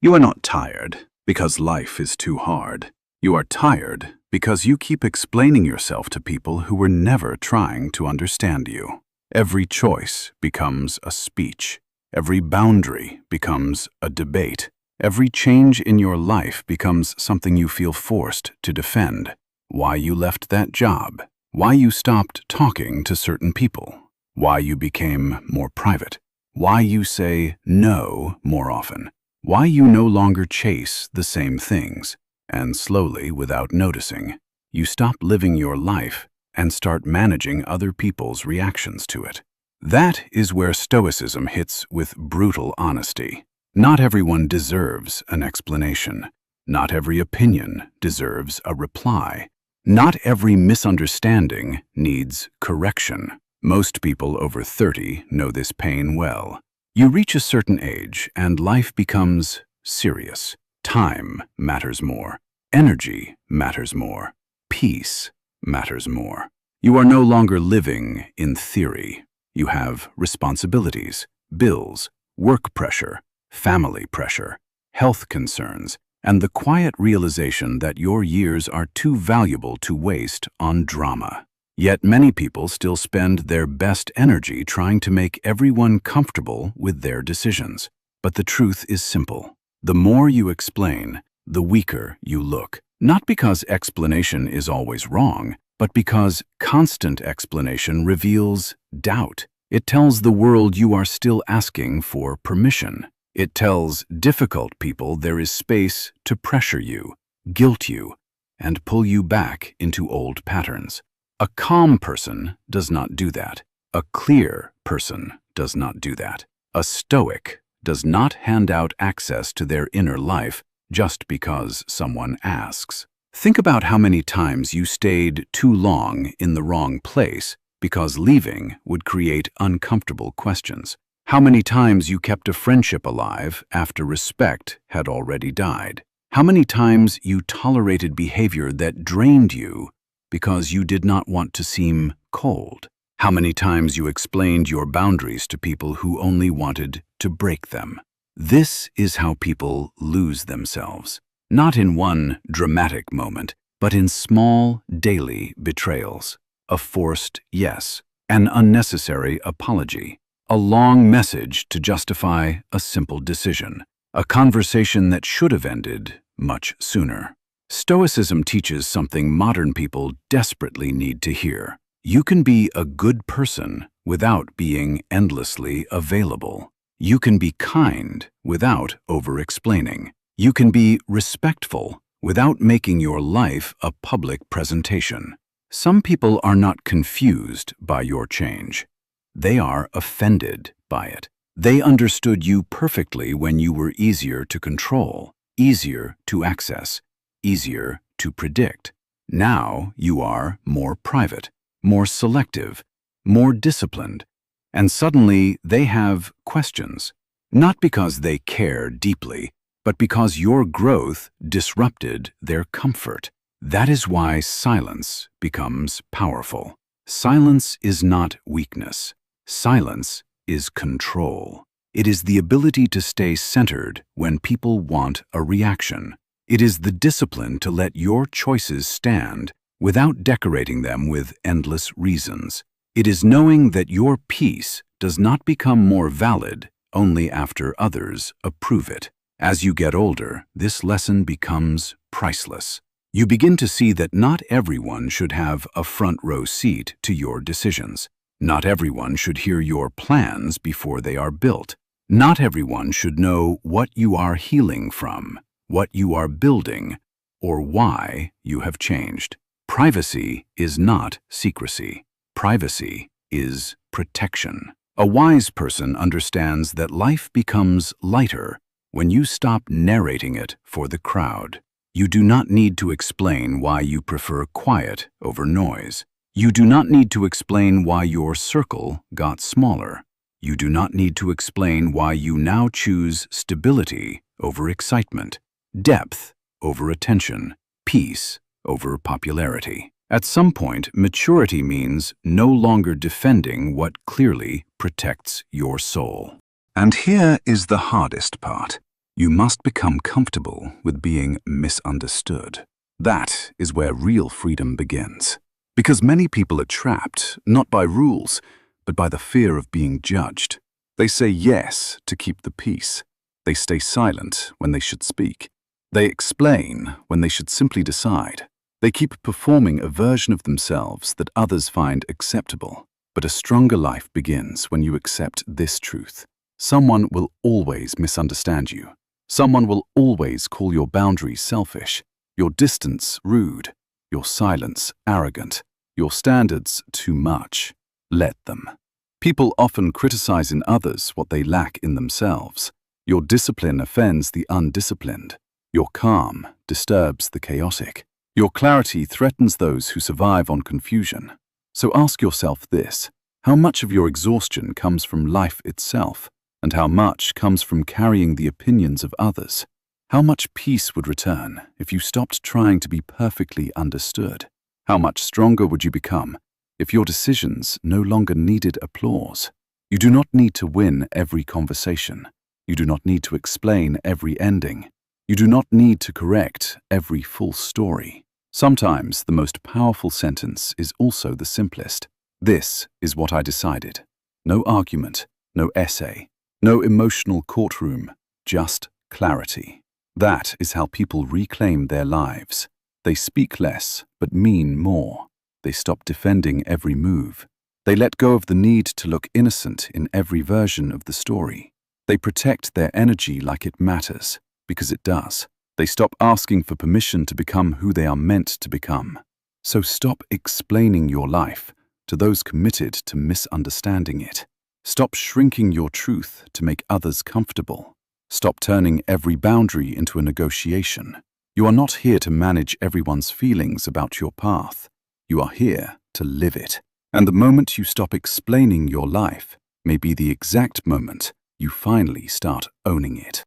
You are not tired because life is too hard. You are tired because you keep explaining yourself to people who were never trying to understand you. Every choice becomes a speech. Every boundary becomes a debate. Every change in your life becomes something you feel forced to defend. Why you left that job, why you stopped talking to certain people, why you became more private, why you say no more often, why you no longer chase the same things, and slowly, without noticing, you stop living your life and start managing other people's reactions to it. That is where Stoicism hits with brutal honesty. Not everyone deserves an explanation. Not every opinion deserves a reply. Not every misunderstanding needs correction. Most people over 30 know this pain well. You reach a certain age and life becomes serious. Time matters more. Energy matters more. Peace matters more. You are no longer living in theory. You have responsibilities, bills, work pressure, family pressure, health concerns, and the quiet realization that your years are too valuable to waste on drama. Yet many people still spend their best energy trying to make everyone comfortable with their decisions. But the truth is simple. The more you explain, the weaker you look. Not because explanation is always wrong, but because constant explanation reveals doubt. It tells the world you are still asking for permission. It tells difficult people there is space to pressure you, guilt you, and pull you back into old patterns. A calm person does not do that. A clear person does not do that. A Stoic does not hand out access to their inner life just because someone asks. Think about how many times you stayed too long in the wrong place because leaving would create uncomfortable questions. How many times you kept a friendship alive after respect had already died. How many times you tolerated behavior that drained you because you did not want to seem cold. How many times you explained your boundaries to people who only wanted to break them. This is how people lose themselves. Not in one dramatic moment, but in small, daily betrayals. A forced yes, an unnecessary apology, a long message to justify a simple decision, a conversation that should have ended much sooner. Stoicism teaches something modern people desperately need to hear. You can be a good person without being endlessly available. You can be kind without over-explaining. You can be respectful without making your life a public presentation. Some people are not confused by your change. They are offended by it. They understood you perfectly when you were easier to control, easier to access, easier to predict. Now you are more private, more selective, more disciplined, and suddenly they have questions. Not because they care deeply, but because your growth disrupted their comfort. That is why silence becomes powerful. Silence is not weakness. Silence is control. It is the ability to stay centered when people want a reaction. It is the discipline to let your choices stand without decorating them with endless reasons. It is knowing that your peace does not become more valid only after others approve it. As you get older, this lesson becomes priceless. You begin to see that not everyone should have a front row seat to your decisions. Not everyone should hear your plans before they are built. Not everyone should know what you are healing from, what you are building, or why you have changed. Privacy is not secrecy. Privacy is protection. A wise person understands that life becomes lighter when you stop narrating it for the crowd. You do not need to explain why you prefer quiet over noise. You do not need to explain why your circle got smaller. You do not need to explain why you now choose stability over excitement, depth over attention, peace over popularity. At some point, maturity means no longer defending what clearly protects your soul. And here is the hardest part. You must become comfortable with being misunderstood. That is where real freedom begins. Because many people are trapped, not by rules, but by the fear of being judged. They say yes to keep the peace. They stay silent when they should speak. They explain when they should simply decide. They keep performing a version of themselves that others find acceptable. But a stronger life begins when you accept this truth. Someone will always misunderstand you. Someone will always call your boundaries selfish, your distance rude, your silence arrogant, your standards too much. Let them. People often criticize in others what they lack in themselves. Your discipline offends the undisciplined. Your calm disturbs the chaotic. Your clarity threatens those who survive on confusion. So ask yourself this: how much of your exhaustion comes from life itself, and how much comes from carrying the opinions of others? How much peace would return if you stopped trying to be perfectly understood? How much stronger would you become if your decisions no longer needed applause? You do not need to win every conversation. You do not need to explain every ending. You do not need to correct every full story. Sometimes the most powerful sentence is also the simplest. This is what I decided. No argument, no essay, no emotional courtroom, just clarity. That is how people reclaim their lives. They speak less, but mean more. They stop defending every move. They let go of the need to look innocent in every version of the story. They protect their energy like it matters, because it does. They stop asking for permission to become who they are meant to become. So stop explaining your life to those committed to misunderstanding it. Stop shrinking your truth to make others comfortable. Stop turning every boundary into a negotiation. You are not here to manage everyone's feelings about your path. You are here to live it. And the moment you stop explaining your life may be the exact moment you finally start owning it.